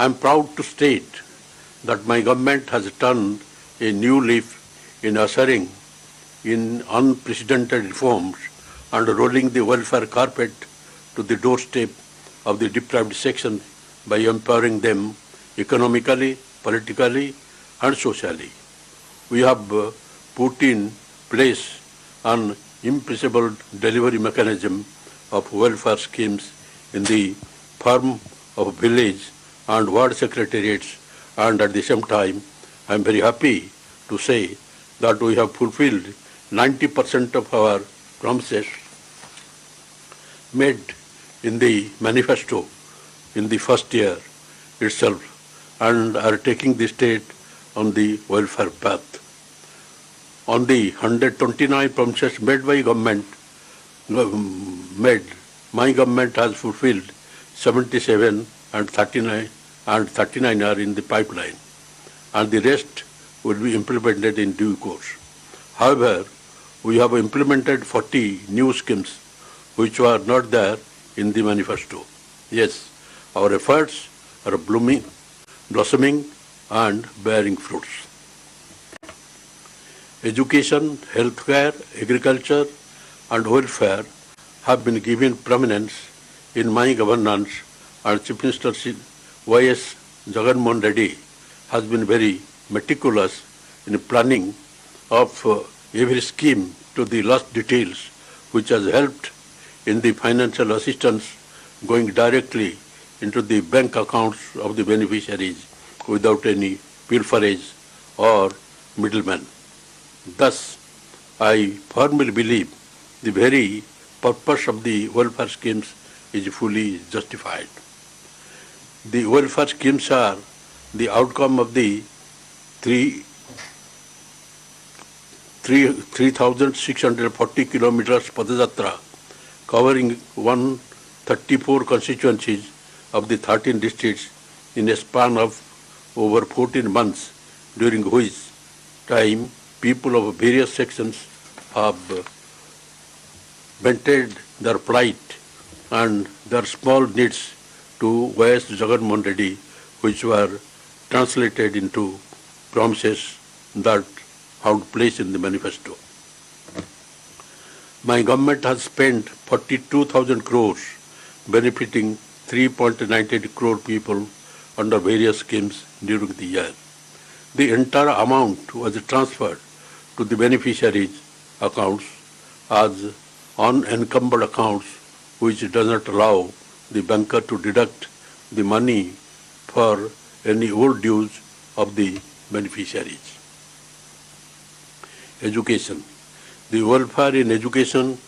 I am proud to state that my government has turned a new leaf in ushering in unprecedented reforms and rolling the welfare carpet to the doorstep of the deprived sections by empowering them economically, politically, and socially. We have put in place an impossible delivery mechanism of welfare schemes in the form of village and ward secretariats, and at the same time, I am very happy to say that we have fulfilled 90% of our promises made in the manifesto in the first year itself and are taking the state on the welfare path. On the 129 promises made by my government has fulfilled 77 and 39 are in the pipeline, and the rest will be implemented in due course. However, we have implemented 40 new schemes which were not there in the manifesto. Yes, our efforts are blossoming and bearing fruits. Education, healthcare, agriculture, and welfare have been given prominence in my governance, and Chief Minister Y.S. Jagan Mohan Reddy has been very meticulous in planning of every scheme to the last details, which has helped in the financial assistance going directly into the bank accounts of the beneficiaries without any pilferage or middleman. Thus, I firmly believe the very purpose of the welfare schemes is fully justified. The welfare schemes are the outcome of the 3,640 kilometers Padayatra covering 134 constituencies of the 13 districts in a span of over 14 months, during which time people of various sections have vented their plight and their small needs to Y.S. Jagan Mohan Reddy, which were translated into promises that found place in the manifesto. My government has spent 42,000 crores benefiting 3.98 crore people under various schemes during the year. The entire amount was transferred to the beneficiaries' accounts as unencumbered accounts, which does not allow the banker to deduct the money for any old dues of the beneficiaries. Education. The welfare in education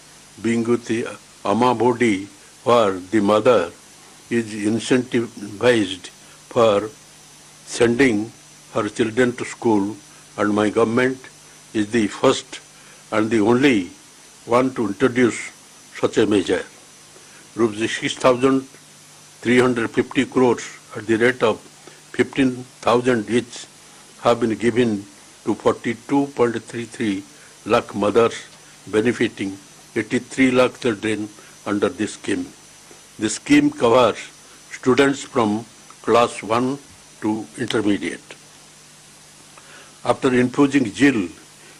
being with the Amma body, where the mother is incentivized for sending her children to school, and my government is the first and the only one to introduce such a measure. Rupees 6,350 crores at the rate of 15,000 each have been given to 42.33 lakh mothers, benefiting 83 lakh children under this scheme. The scheme covers students from class 1 to intermediate. After infusing zeal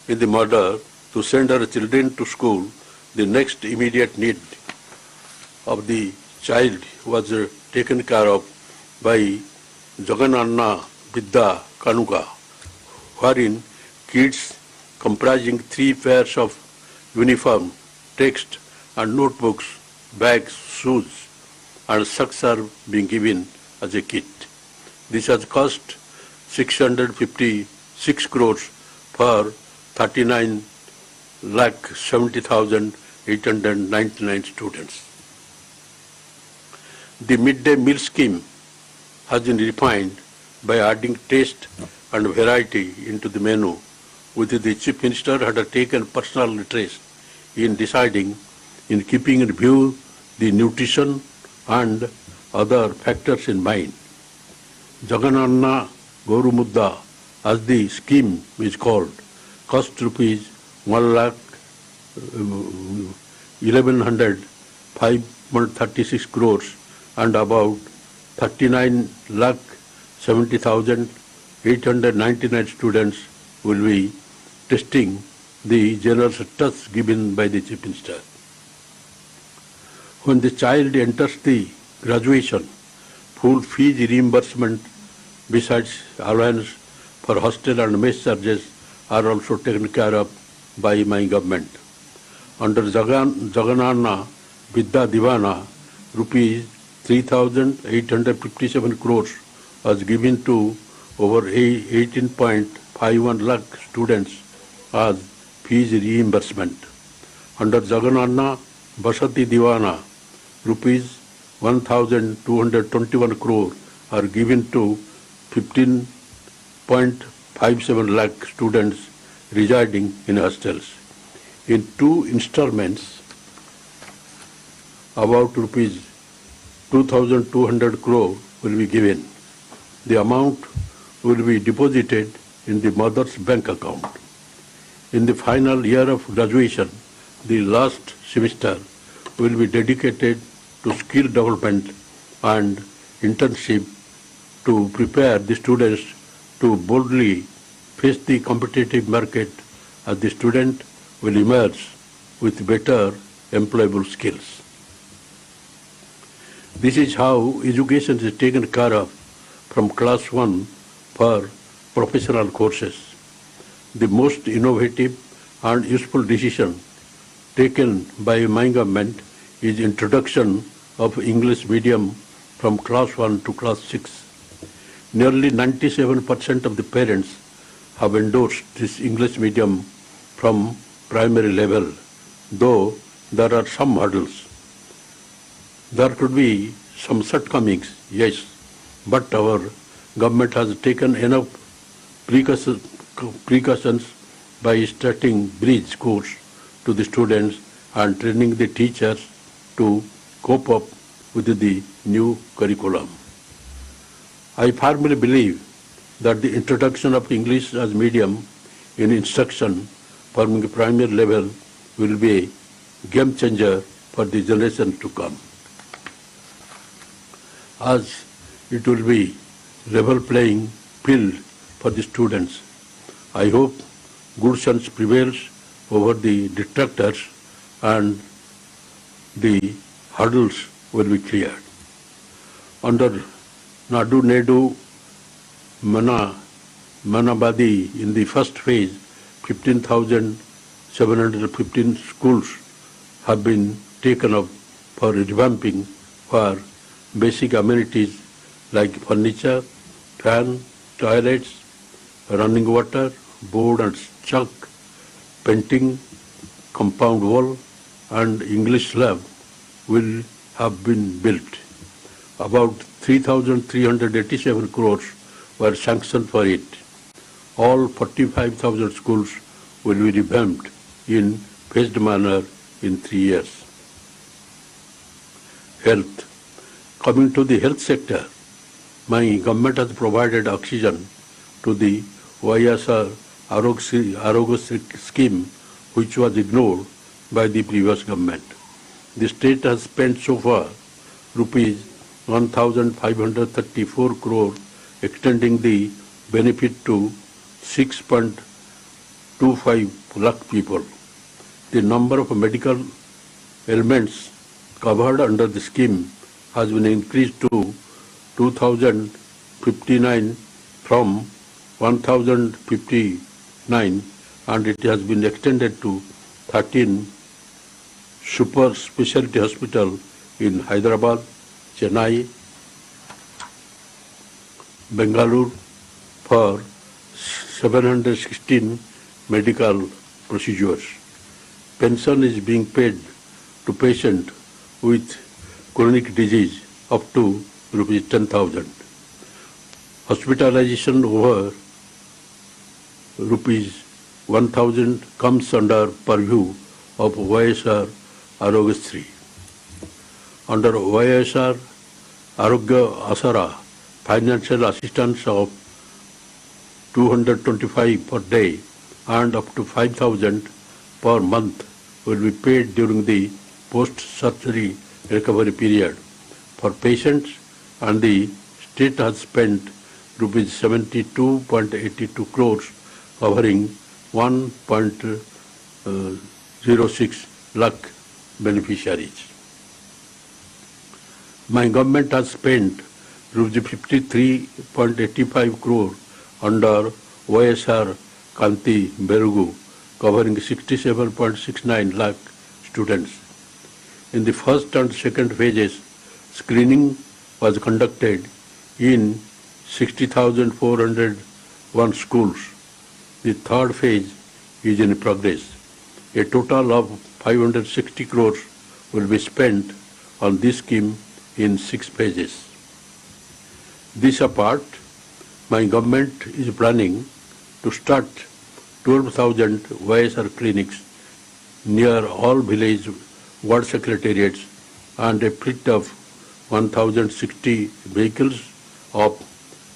in the mother to send her children to school, the next immediate need of the child was taken care of by Jagan Anna Vidya Kanuga, wherein kids comprising 3 pairs of uniform, text and notebooks, bags, shoes and socks are being given as a kit. This has cost 656 crores for 39,70,899 students. The midday meal scheme has been refined by adding taste and variety into the menu, which the Chief Minister had taken personal interest in deciding in keeping in view the nutrition and other factors in mind. Jagan Anna Gauru Mudda, as the scheme is called, cost rupees 1,11,536 crores and about 39 lakh 70,899 students will be testing the generous trust given by the Chief Minister. When the child enters the graduation, full fees reimbursement besides allowance for hostel and mess charges are also taken care of by my government. Under Jagananna Vidya Divana, rupees 3,857 crores was given to over 18.51 lakh students as fees reimbursement. Under Jagananna Vasati Divana, rupees 1,221 crore are given to 15.57 lakh students residing in hostels. In two installments, about rupees 2,200 crore will be given. The amount will be deposited in the mother's bank account. In the final year of graduation, the last semester will be dedicated to skill development and internship to prepare the students to boldly face the competitive market as the student will emerge with better employable skills. This is how education is taken care of from class 1 for professional courses. The most innovative and useful decision taken by my government is introduction of English medium from class 1 to class 6. Nearly 97% of the parents have endorsed this English medium from primary level, though there are some hurdles. There could be some shortcomings, yes, but our government has taken enough precautions by starting bridge course to the students and training the teachers to cope up with the new curriculum. I firmly believe that the introduction of English as medium in instruction from the primary level will be a game changer for the generation to come, as it will be level playing field for the students. I hope good sense prevails over the detractors and the hurdles will be cleared. Under Nadu Nedu Manabadi, in the first phase, 15,715 schools have been taken up for revamping for basic amenities like furniture, fan, toilets, running water, board and chalk, painting, compound wall and English lab will have been built. About 3,387 crores were sanctioned for it. All 45,000 schools will be revamped in phased manner in 3 years. Health. Coming to the health sector, my government has provided oxygen to the YSR Arogya scheme, which was ignored by the previous government. The state has spent so far rupees 1,534 crore, extending the benefit to 6.25 lakh people. The number of medical ailments covered under the scheme has been increased to 2,059 from 1,059, and it has been extended to 13 super specialty hospitals in Hyderabad, Chennai, Bengaluru for 716 medical procedures. Pension is being paid to patients with chronic disease up to rupees 10,000. Hospitalization over rupees 1,000 comes under purview of YSR Arogya. Under YSR Arogya Asara, financial assistance of 225 per day and up to 5,000 per month will be paid during the post-surgery recovery period for patients, and the state has spent rupees 72.82 crores, covering 1.06 lakh beneficiaries. My government has spent rupees 53.85 crore under YSR Kanti Berugu, covering 67.69 lakh students. In the first and second phases, screening was conducted in 60,401 schools. The third phase is in progress. A total of 560 crores will be spent on this scheme in 6 phases. This apart, my government is planning to start 12,000 YSR clinics near all village ward secretariats and a fleet of 1,060 vehicles of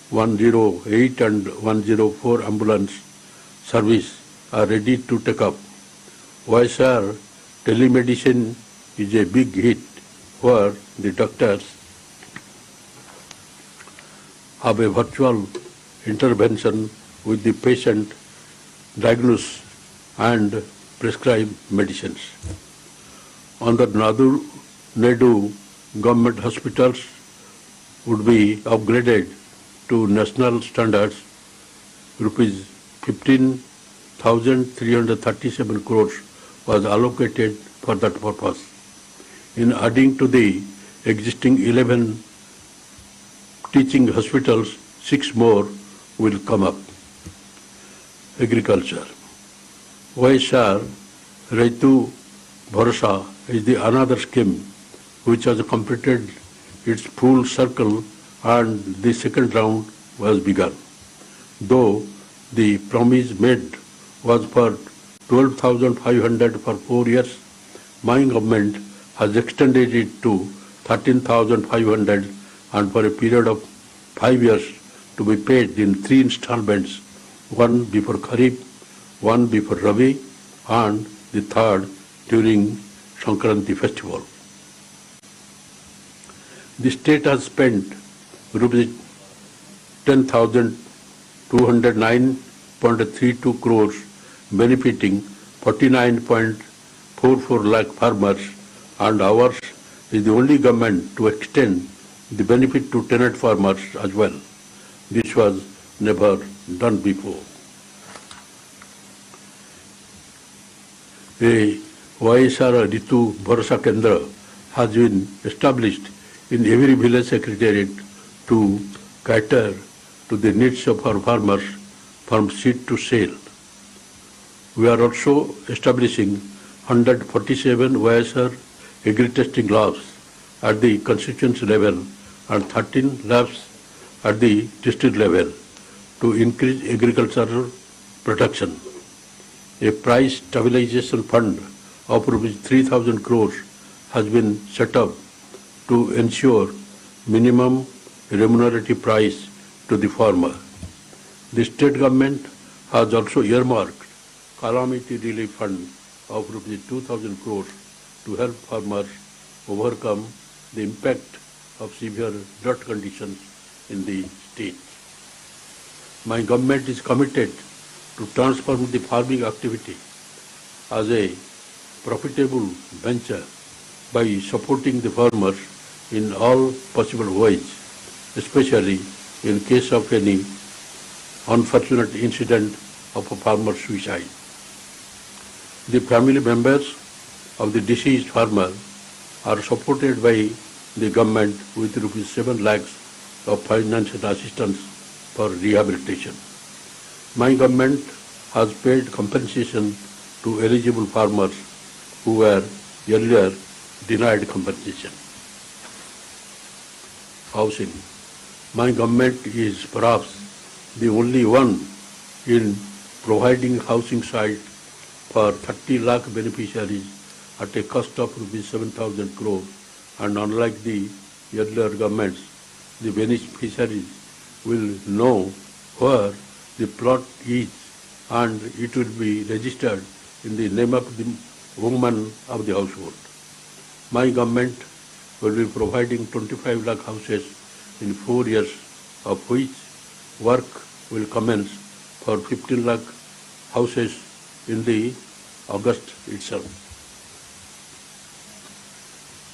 108 and 104 ambulance service are ready to take up. YSR telemedicine is a big hit where the doctors have a virtual intervention with the patient, diagnose and prescribe medicines. Under Nadu government hospitals would be upgraded to national standards. Rupees 15,337 crores was allocated for that purpose. In adding to the existing 11 teaching hospitals, 6 more will come up. Agriculture. YSR Raitu Bharsa is the another scheme which has completed its full circle and the second round was begun. Though the promise made was for 12,500 for 4 years, my government has extended it to 13,500 and for a period of 5 years to be paid in 3 installments, one before Kharif, one before Rabi, and the third during Sankranti festival. The state has spent rupees 10,209.32 crores benefiting 49.44 lakh farmers, and ours is the only government to extend the benefit to tenant farmers as well. This was never done before. A YSR Ritu Bharsa Kendra has been established in every village secretariat to cater to the needs of our farmers from seed to sale. We are also establishing 147 YSR agri-testing labs at the constituency level and 13 labs at the district level to increase agricultural production. A price stabilization fund of rupees 3,000 crores has been set up to ensure minimum remunerative price to the farmer. The state government has also earmarked calamity relief fund of rupees 2,000 crores to help farmers overcome the impact of severe drought conditions in the state. My government is committed to transform the farming activity as a profitable venture by supporting the farmers in all possible ways, especially in case of any unfortunate incident of a farmer suicide. The family members of the deceased farmer are supported by the government with rupees 7 lakhs of financial assistance for rehabilitation. My government has paid compensation to eligible farmers who were earlier denied compensation. Housing. My government is perhaps the only one in providing housing site for 30 lakh beneficiaries at a cost of rupees 7,000 crore, and unlike the earlier governments, the beneficiaries will know where the plot is and it will be registered in the name of the woman of the household. My government will be providing 25 lakh houses in 4 years, of which work will commence for 15 lakh houses in the August itself.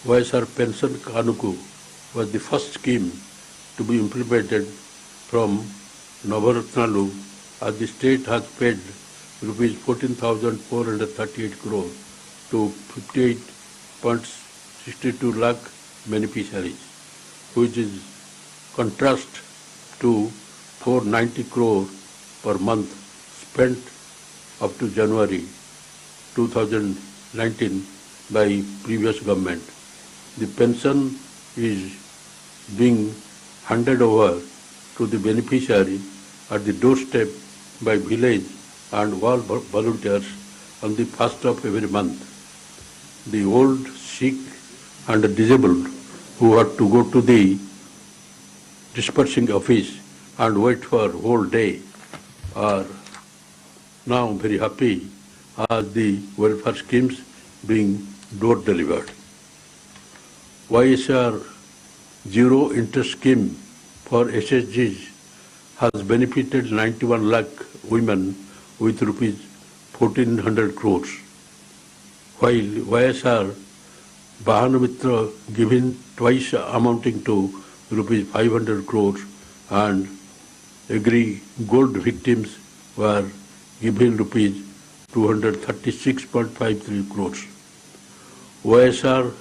YSR Pension Kanuku was the first scheme to be implemented from Navaratnalu, as the state has paid rupees 14,438 crore to 58.62 lakh beneficiaries, which is contrast to 490 crore per month spent up to January 2019 by previous government. The pension is being handed over to the beneficiary at the doorstep by village and all volunteers on the first of every month. The old, sick and disabled who had to go to the dispersing office and wait for whole day are now very happy as the welfare schemes being door delivered. YSR zero interest scheme for SSGs has benefited 91 lakh women with rupees 1400 crores, while YSR Bahanamitra given twice amounting to rupees 500 crores and Agri Gold victims were given rupees 236.53 crores. YSR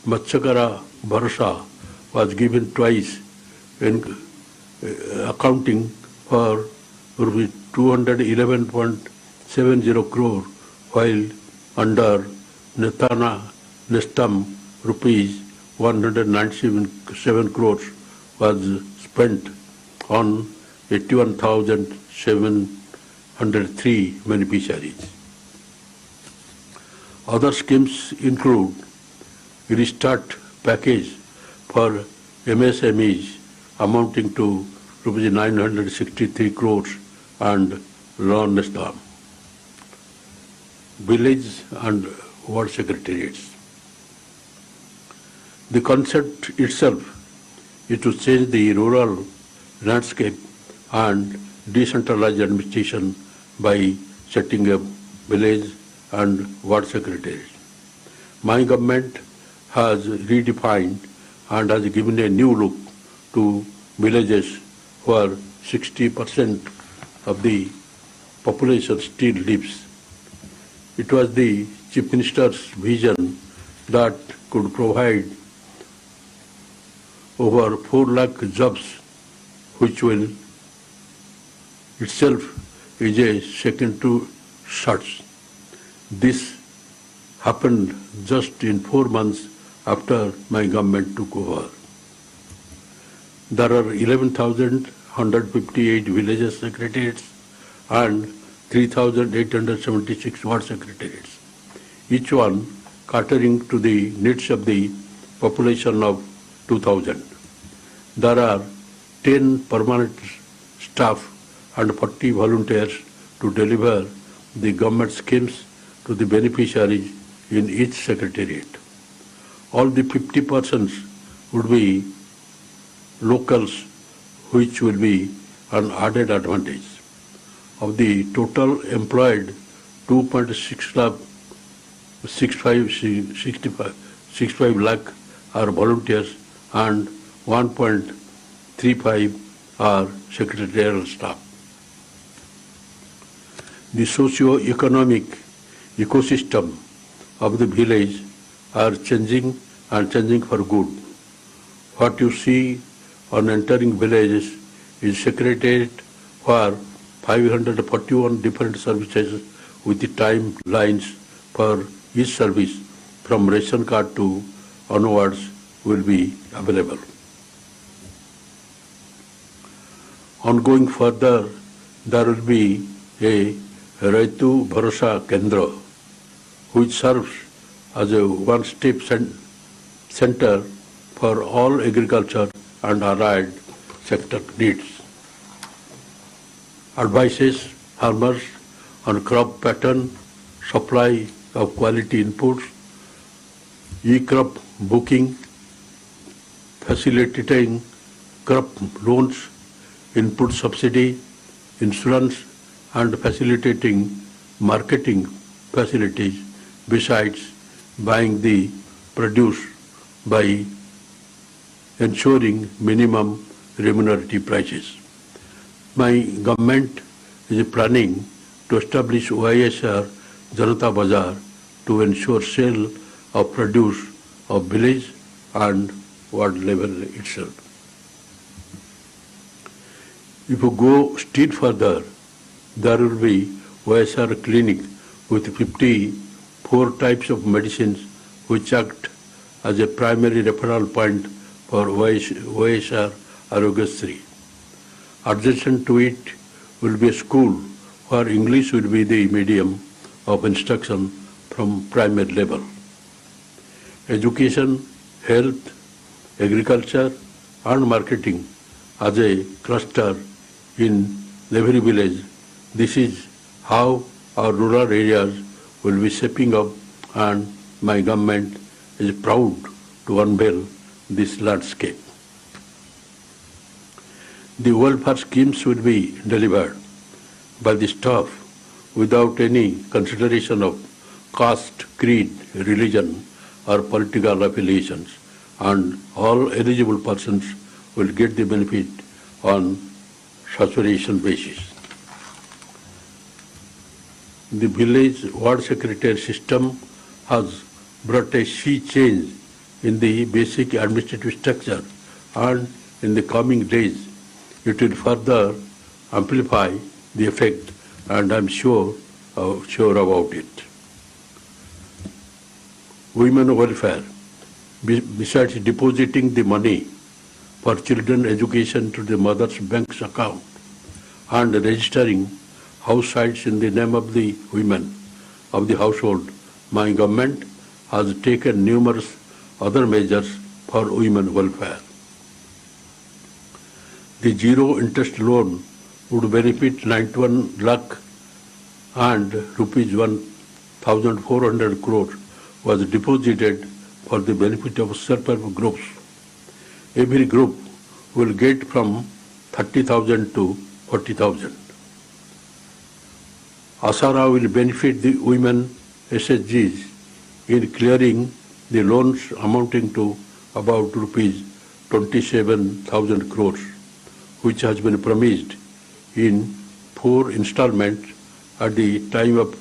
Matsyakara Bharasa was given twice in accounting for rupees 211.70 crore, while under Nestam rupees 197 crores was spent on 81,703 beneficiaries. Other schemes include Restart package for MSMEs amounting to rupees 963 crores and Law Nestam. Village and ward secretariats. The concept itself is to change the rural landscape and decentralize administration by setting up village and ward secretaries. My government has redefined and has given a new look to villages where 60% of the population still lives. It was the Chief Minister's vision that could provide over 4 lakh jobs, which will itself is a second to shots. This happened just in 4 months after my government took over. There are 11,158 village secretariats and 3,876 ward secretariats, each one catering to the needs of the population of 2,000. There are 10 permanent staff and 40 volunteers to deliver the government schemes to the beneficiaries in each secretariat. All the 50 persons would be locals, which will be an added advantage. Of the total employed, 2.65 lakh are volunteers and 1.35 are secretarial staff. The socio-economic ecosystem of the village are changing and changing for good. What you see on entering villages is secretariat for 541 different services with the timelines for each service from ration card to onwards will be available. On going further, there will be a Raitu Bharosa Kendra, which serves as a one-step center for all agriculture and allied sector needs. Advises farmers on crop pattern, supply of quality inputs, e-crop booking, facilitating crop loans, input subsidy, insurance, and facilitating marketing facilities besides buying the produce by ensuring minimum remunerative prices. My government is planning to establish OISR Janata Bazar to ensure sale of produce of village and ward level itself. If you go still further, there will be OISR clinic with 54 types of medicines which act as a primary referral point for OISR Arogyasri. Adjacent to it will be a school where English will be the medium of instruction from primary level. Education, health, agriculture and marketing as a cluster in every village. This is how our rural areas will be shaping up, and my government is proud to unveil this landscape. The welfare schemes will be delivered by the staff without any consideration of caste, creed, religion or political affiliations, and all eligible persons will get the benefit on saturation basis. The village ward secretary system has brought a sea change in the basic administrative structure, and in the coming days it will further amplify the effect, and I am sure about it. Women welfare. Besides depositing the money for children education to the mother's bank's account and registering house sites in the name of the women of the household, my government has taken numerous other measures for women welfare. The zero interest loan would benefit 91 lakh, and rupees 1,400 crore was deposited for the benefit of self-help groups. Every group will get from 30,000 to 40,000. Asara will benefit the women SHGs in clearing the loans amounting to about rupees 27,000 crores, which has been promised in 4 installments at the time of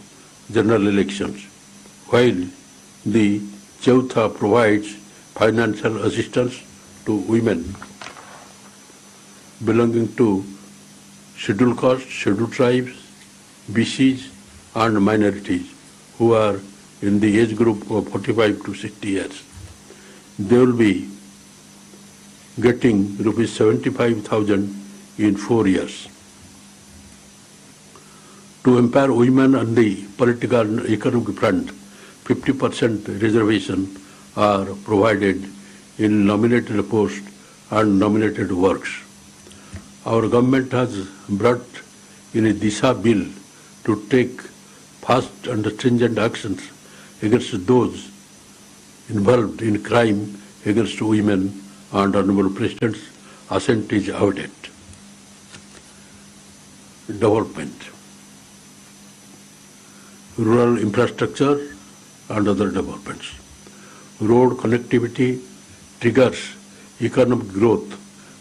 general elections, while the Chautha provides financial assistance to women belonging to scheduled castes, scheduled tribes, BCs and minorities who are in the age group of 45 to 60 years. They will be getting rupees 75,000 in 4 years. To empower women on the political and economic front, 50% reservation are provided in nominated posts and nominated works. Our government has brought in a DISA bill to take fast and stringent actions against those involved in crime against women, and Honorable President's assent is awaited. Development. Rural infrastructure and other developments. Road connectivity triggers economic growth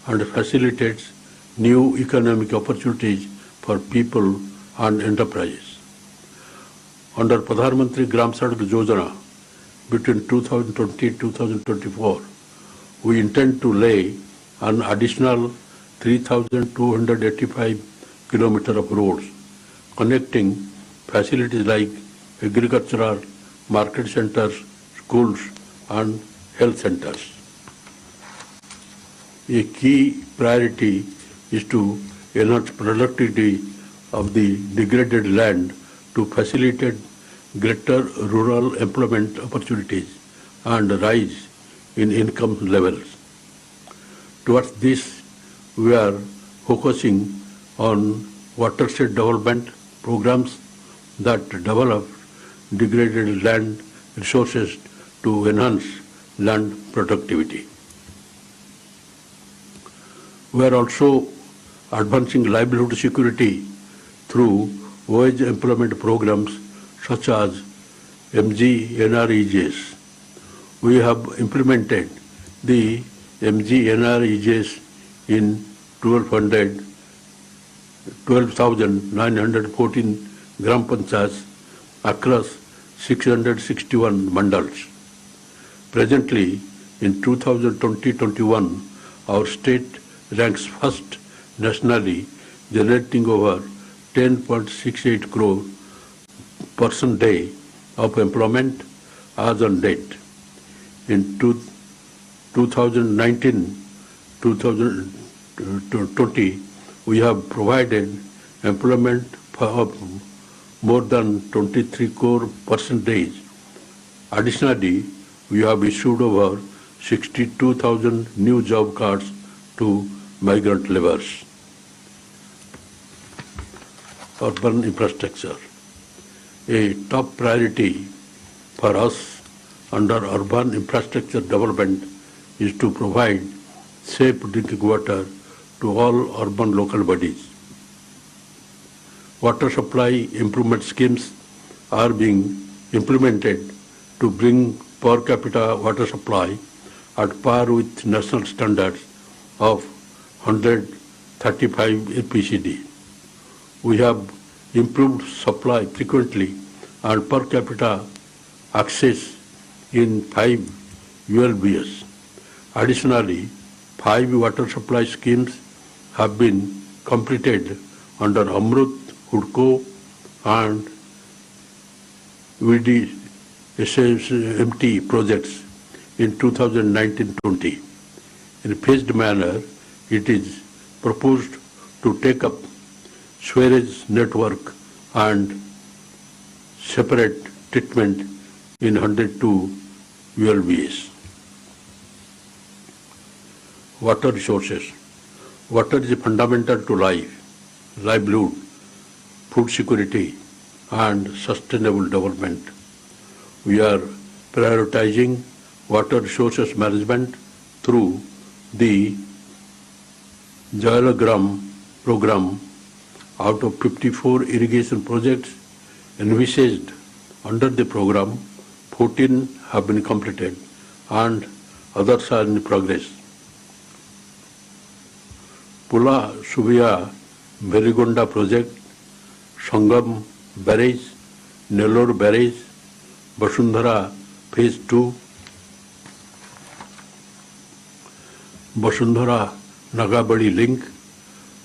and facilitates new economic opportunities for people and enterprises. Under Pradhan Mantri Gram Sadak Yojana, between 2020 and 2024, we intend to lay an additional 3,285 kilometers of roads connecting facilities like agricultural, market centers, schools and health centers. A key priority is to enhance productivity of the degraded land to facilitate greater rural employment opportunities and rise in income levels. Towards this, we are focusing on watershed development programs that develop degraded land resources to enhance land productivity. We are also advancing livelihood security through wage employment programs such as MGNREJs. We have implemented the MGNREJs in 12,914 Gram Panchayats across 661 mandals. Presently, in 2020-21, our state ranks first nationally, generating over 10.68 crore person day of employment as on date. In 2019-2020, we have provided employment for more than 23 crore person days. Additionally, we have issued over 62,000 new job cards to migrant laborers. Urban infrastructure. A top priority for us under urban infrastructure development is to provide safe drinking water to all urban local bodies. Water supply improvement schemes are being implemented to bring per capita water supply at par with national standards of 135 APCD. We have improved supply frequently and per capita access in 5 ULBS. Additionally, 5 water supply schemes have been completed under Amrut, HUDCO and VDSMT projects in 2019-20. In a phased manner, it is proposed to take up sewerage network and separate treatment in 102 ULBs. Water resources. Water is fundamental to life, livelihood, food security, and sustainable development. We are prioritizing water resources management through the Jalagram program. Out of 54 irrigation projects envisaged under the program, 14 have been completed and others are in progress. Pula Subia Veligonda project, Sangam Barrage, Nellore Barrage, Basundhara Phase 2, Basundhara Nagabadi link,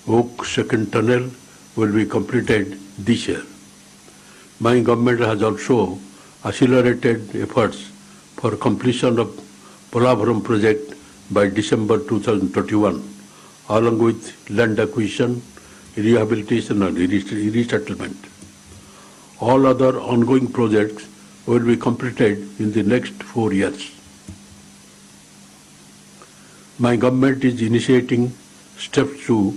Oak second tunnel will be completed this year. My government has also accelerated efforts for completion of Polavaram project by December 2021, along with land acquisition, rehabilitation and resettlement. All other ongoing projects will be completed in the next 4 years. My government is initiating steps to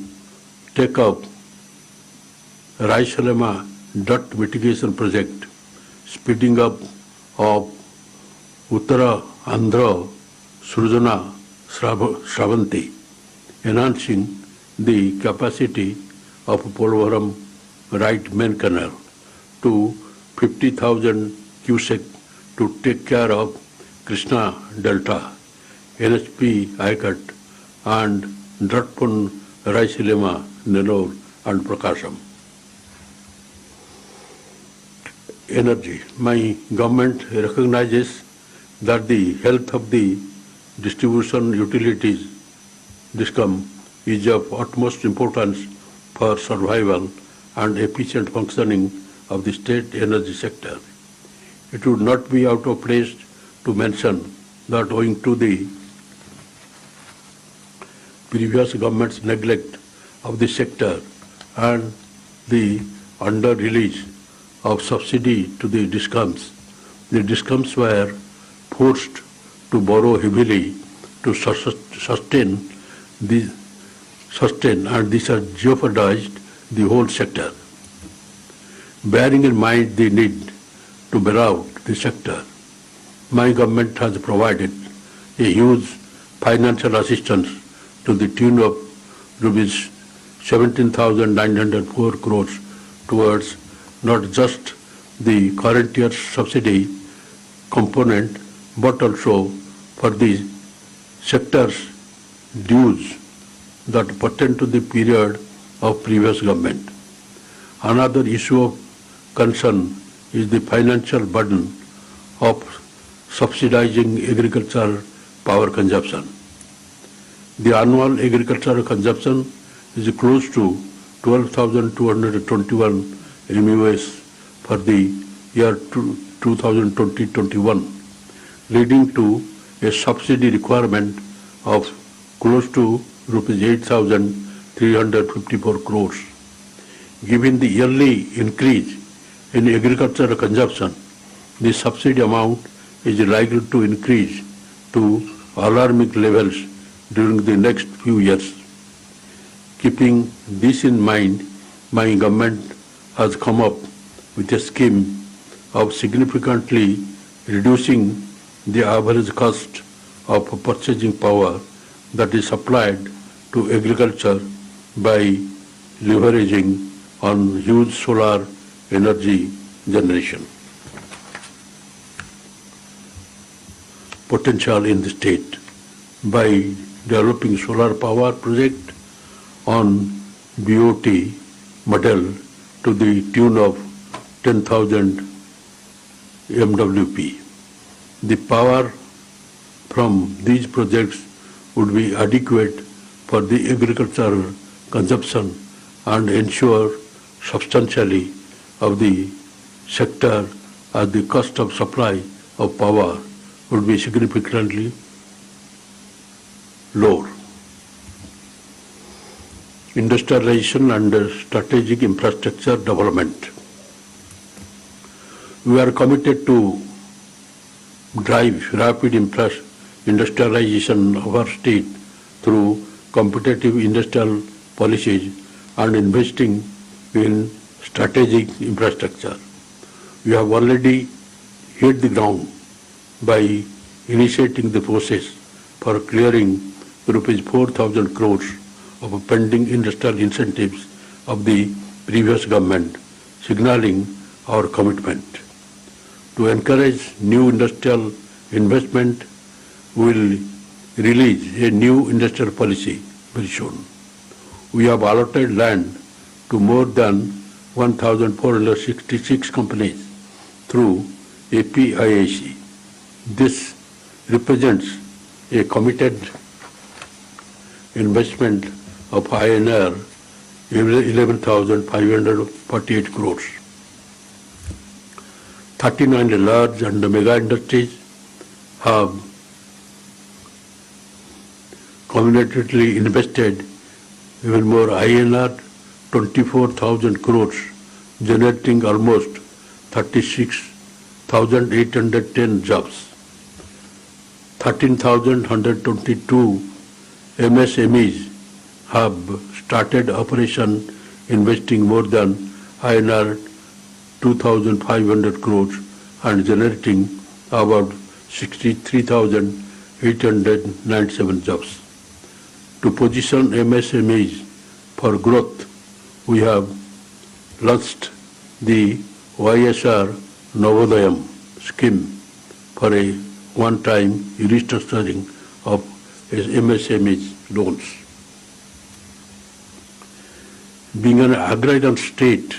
take up Raisalema drought mitigation project, speeding up of Uttara Andhra Srujana Shravanti, enhancing the capacity of Polavaram right main canal to 50,000 cubic to take care of Krishna Delta, NHP Ayakat and Dratpun Raisalema, Nellore and Prakasam. Energy. My government recognizes that the health of the distribution utilities DISCOM is of utmost importance for survival and efficient functioning of the state energy sector. It would not be out of place to mention that owing to the previous government's neglect of the sector and the under-release of subsidy to the DISCOMs were forced to borrow heavily to sustain and this has jeopardized the whole sector. Bearing in mind the need to bail out the sector, my government has provided a huge financial assistance to the tune of rupees 17,904 crores towards not just the current year's subsidy component, but also for the sector's dues that pertain to the period of previous government. Another issue of concern is the financial burden of subsidizing agricultural power consumption. The annual agricultural consumption is close to 12,221 MUS for the year 2020-21, leading to a subsidy requirement of close to rupees 8,354 crores. Given the yearly increase in agricultural consumption, the subsidy amount is likely to increase to alarming levels during the next few years. Keeping this in mind, my government has come up with a scheme of significantly reducing the average cost of purchasing power that is supplied to agriculture by leveraging on huge solar energy generation potential in the state by developing solar power project on BOT model to the tune of 10,000 MWP. The power from these projects would be adequate for the agricultural consumption and ensure substantially of the sector as the cost of supply of power would be significantly lower. Industrialization and strategic infrastructure development. We are committed to drive rapid industrialization of our state through competitive industrial policies and investing in strategic infrastructure. We have already hit the ground by initiating the process for clearing rupees 4,000 crores of pending industrial incentives of the previous government, signaling our commitment. To encourage new industrial investment, we will release a new industrial policy very soon. We have allotted land to more than 1,466 companies through APIIC. This represents a committed investment of INR 11,548 crores. 39 large and mega industries have cumulatively invested even more INR 24,000 crores, generating almost 36,810 jobs. 13,122 MSMEs have started operation investing more than INR 2,500 crores and generating about 63,897 jobs. To position MSMEs for growth, we have launched the YSR Navodayam scheme for a one-time restructuring of MSMEs loans. Being an agrarian state,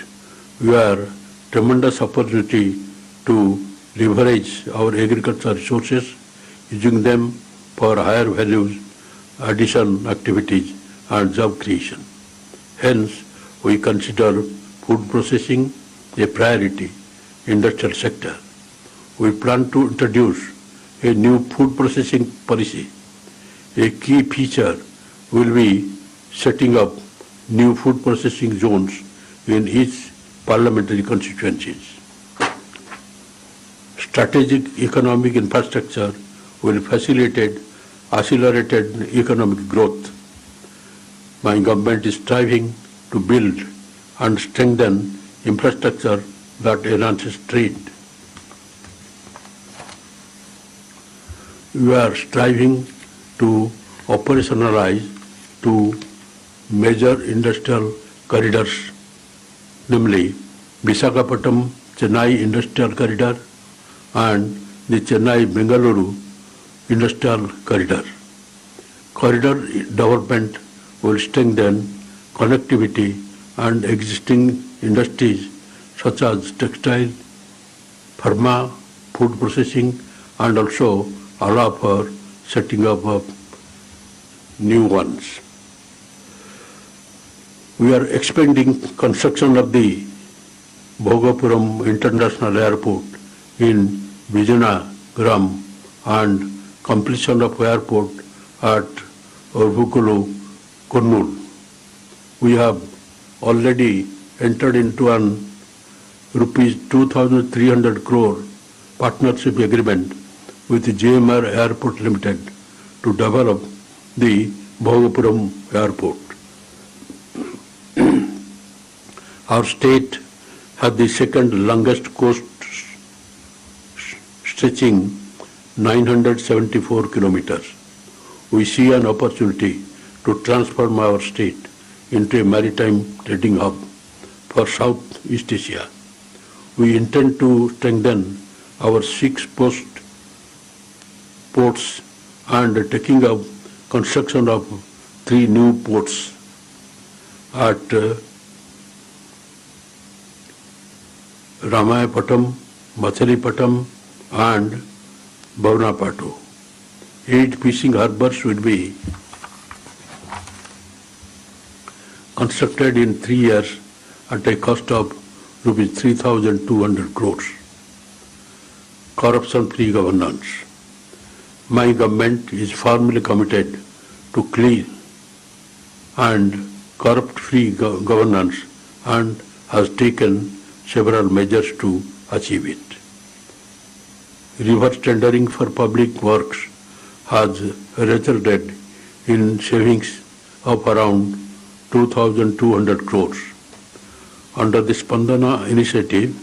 we are tremendous opportunity to leverage our agricultural resources, using them for higher values addition activities and job creation. Hence, we consider food processing a priority industrial sector. We plan to introduce a new food processing policy. A key feature will be setting up new food processing zones in each parliamentary constituencies. Strategic economic infrastructure will facilitate accelerated economic growth. My government is striving to build and strengthen infrastructure that enhances trade. We are striving to operationalize to major industrial corridors, namely Visakhapatnam-Chennai Industrial Corridor and the Chennai-Bengaluru Industrial Corridor. Corridor development will strengthen connectivity and existing industries such as textile, pharma, food processing, and also allow for setting up of new ones. We are expanding construction of the Bhogapuram International Airport in Vijayanagram and completion of airport at Urvukulu, Kurnool. We have already entered into an rupees 2,300 crore partnership agreement with GMR Airport Limited to develop the Bhogapuram Airport. Our state has the second longest coast stretching 974 kilometers. We see an opportunity to transform our state into a maritime trading hub for Southeast Asia. We intend to strengthen our 6 ports and taking up construction of 3 new ports at Ramayapatam, Machilipattam and Bhavnapatu. 8 fishing harbors will be constructed in 3 years at a cost of rupees 3,200 crores. Corruption-free governance. My government is firmly committed to clean and corrupt-free governance and has taken several measures to achieve it. Reverse tendering for public works has resulted in savings of around 2,200 crores. Under the Spandana initiative,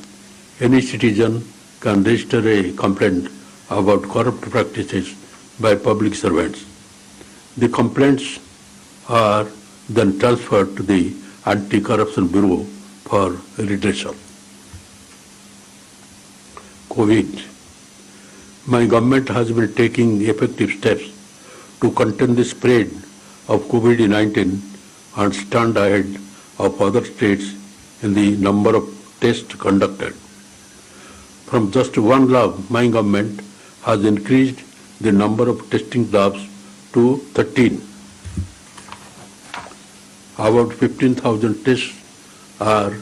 any citizen can register a complaint about corrupt practices by public servants. The complaints are then transferred to the Anti-Corruption Bureau for redressal. COVID. My government has been taking effective steps to contain the spread of COVID-19 and stand ahead of other states in the number of tests conducted. From just 1 lab, my government has increased the number of testing labs to 13. About 15,000 tests are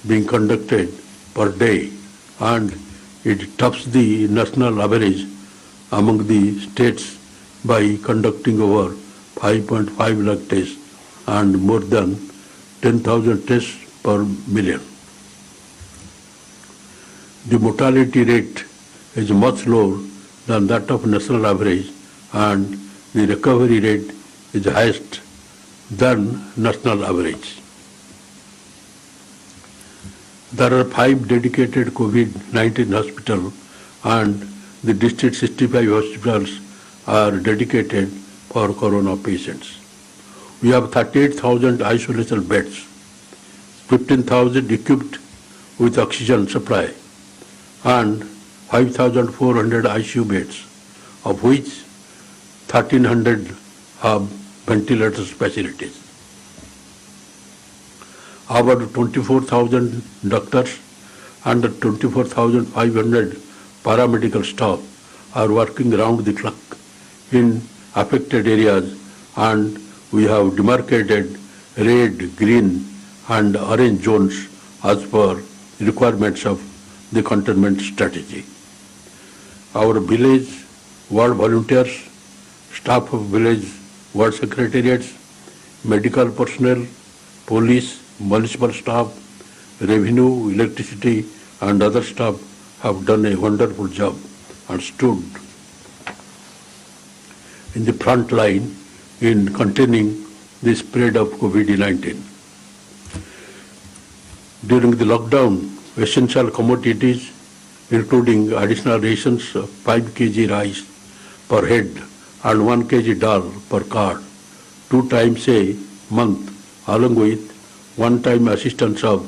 being conducted per day, and it tops the national average among the states by conducting over 5.5 lakh tests and more than 10,000 tests per million. The mortality rate is much lower than that of national average, and the recovery rate is highest than national average. There are 5 dedicated COVID-19 hospitals, and the district 65 hospitals are dedicated for corona patients. We have 38,000 isolation beds, 15,000 equipped with oxygen supply, and 5,400 ICU beds, of which 1,300 have ventilator facilities. About 24,000 doctors and 24,500 paramedical staff are working around the clock in affected areas, and we have demarcated red, green and orange zones as per requirements of the containment strategy. Our village ward volunteers, staff of village ward secretariats, medical personnel, police, municipal staff, revenue, electricity and other staff have done a wonderful job and stood in the front line in containing the spread of COVID-19. During the lockdown, essential commodities including additional rations of 5 kg rice per head and 1 kg dal per card 2 times a month along with one-time assistance of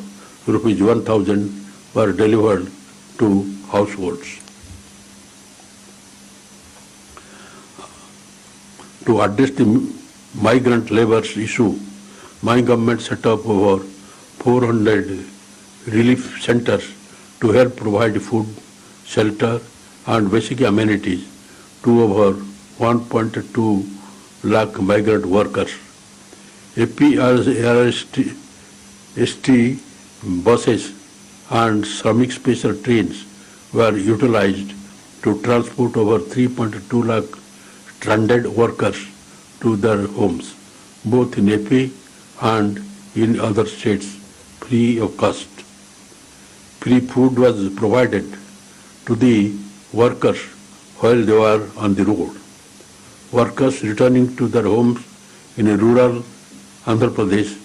rupees 1,000 were delivered to households. To address the migrant labour issue, my government set up over 400 relief centres to help provide food, shelter and basic amenities to over 1.2 lakh migrant workers. APRST buses and Shramik special trains were utilized to transport over 3.2 lakh stranded workers to their homes, both in AP and in other states, free of cost. Free food was provided to the workers while they were on the road. Workers returning to their homes in a rural Andhra Pradesh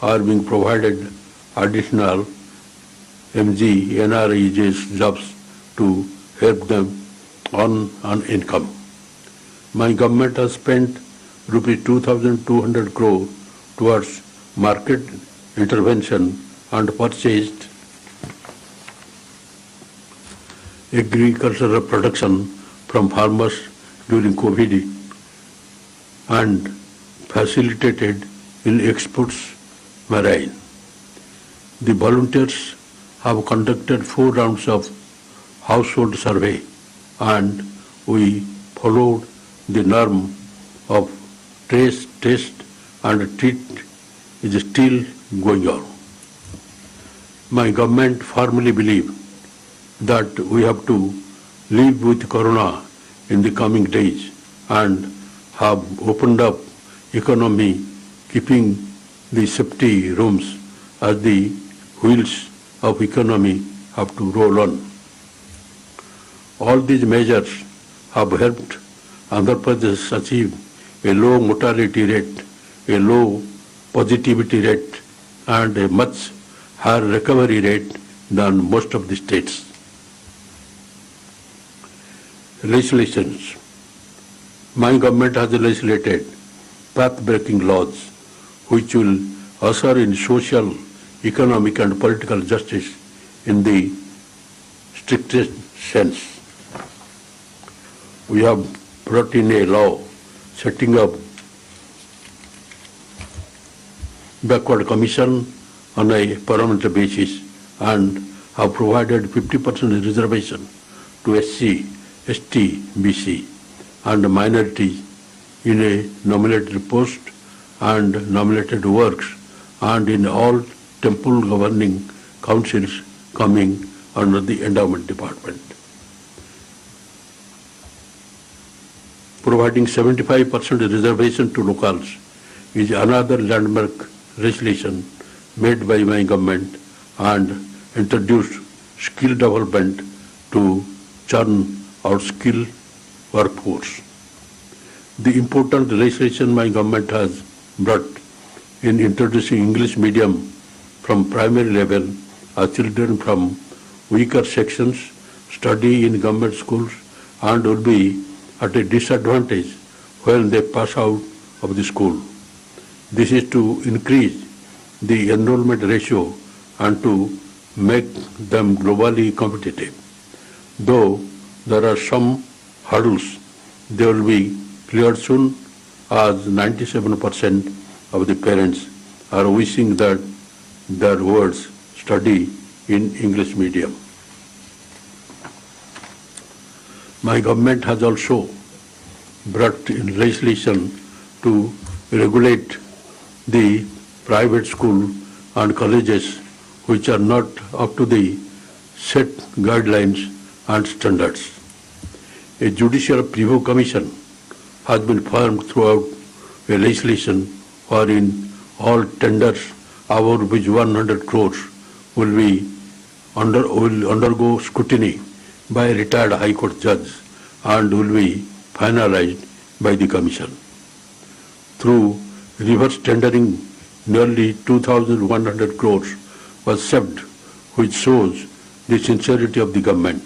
are being provided additional MG NREGS jobs to help them on an income. My government has spent rupees 2,200 crore towards market intervention and purchased agricultural production from farmers during COVID and facilitated in exports marine. The volunteers have conducted 4 rounds of household survey and we followed the norm of trace, test and treat is still going on. My government firmly believes that we have to live with Corona in the coming days and have opened up economy, keeping the safety rooms as the wheels of economy have to roll on. All these measures have helped Andhra Pradesh achieve a low mortality rate, a low positivity rate and a much higher recovery rate than most of the states. Legislations. My government has legislated path-breaking laws which will usher in social, economic and political justice in the strictest sense. We have brought in a law setting up backward commission on a permanent basis and have provided 50% reservation to SC, ST, BC and minorities in a nominated post and nominated works and in all temple governing councils coming under the endowment department. Providing 75% reservation to locals is another landmark legislation made by my government and introduced skill development to churn our skill workforce. The important legislation my government has brought in introducing English medium from primary level as children from weaker sections study in government schools and will be at a disadvantage when they pass out of the school. This is to increase the enrollment ratio and to make them globally competitive. Though there are some hurdles, they will be cleared soon as 97% of the parents are wishing that their wards study in English medium. My government has also brought in legislation to regulate the private school and colleges which are not up to the set guidelines and standards. A judicial review commission has been formed throughout a legislation wherein all tenders over which 100 crores will undergo scrutiny by a retired High Court judge and will be finalized by the Commission. Through reverse tendering, nearly 2,100 crores was saved, which shows the sincerity of the government.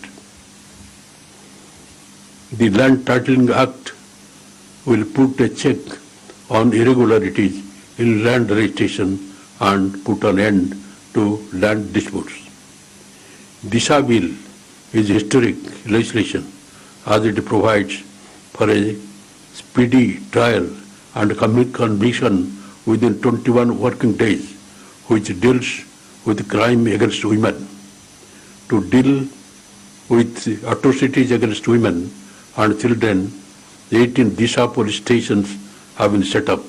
The Land Titling Act will put a check on irregularities in land registration and put an end to land disputes. Disha Bill is historic legislation as it provides for a speedy trial and conviction within 21 working days, which deals with crime against women. To deal with atrocities against women and children, 18 Disha police stations have been set up.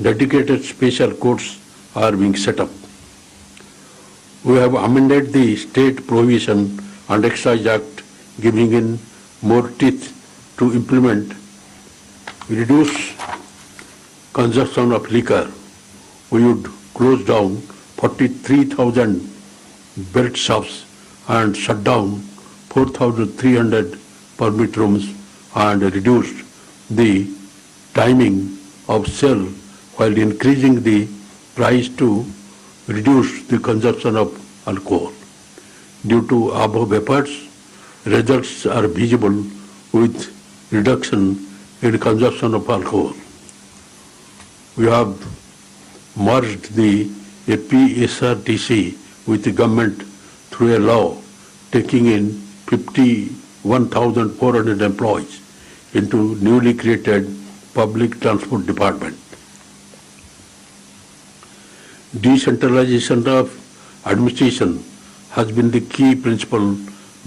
Dedicated special courts are being set up. We have amended the State Prohibition and Excise Act, giving in more teeth to implement reduce consumption of liquor. We would close down 43,000 belt shops and shut down 4,300 permit rooms and reduced the timing of sale while increasing the price to reduce the consumption of alcohol. Due to above efforts, results are visible with reduction in consumption of alcohol. We have merged the APSRTC with the government through a law taking in 51,400 employees into newly created Public Transport Department. Decentralization of administration has been the key principle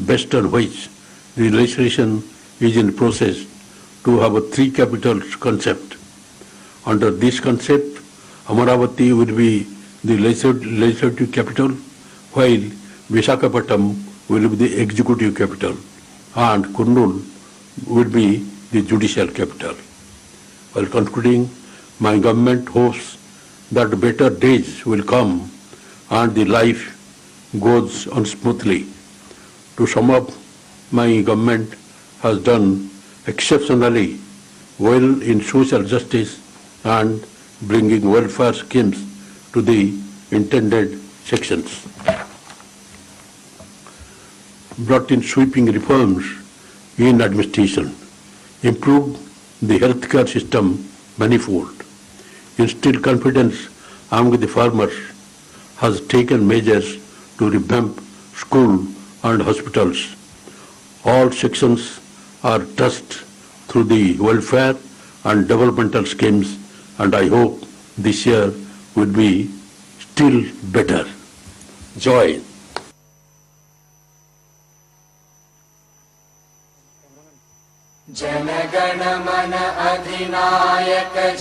based on which the legislation is in process to have a three capitals concept. Under this concept, Amaravati will be the legislative capital, while Visakhapatnam will be the executive capital, and Kurnool will be the judicial capital. While concluding, my government hopes that better days will come and the life goes on smoothly. To sum up, my government has done exceptionally well in social justice and bringing welfare schemes to the intended sections. Brought in sweeping reforms in administration, improved the healthcare system manifold, instilled confidence among the farmers, has taken measures to revamp school and hospitals. All sections are touched through the welfare and developmental schemes, and I hope this year will be still better. Joy. जनगण मन अधिनायक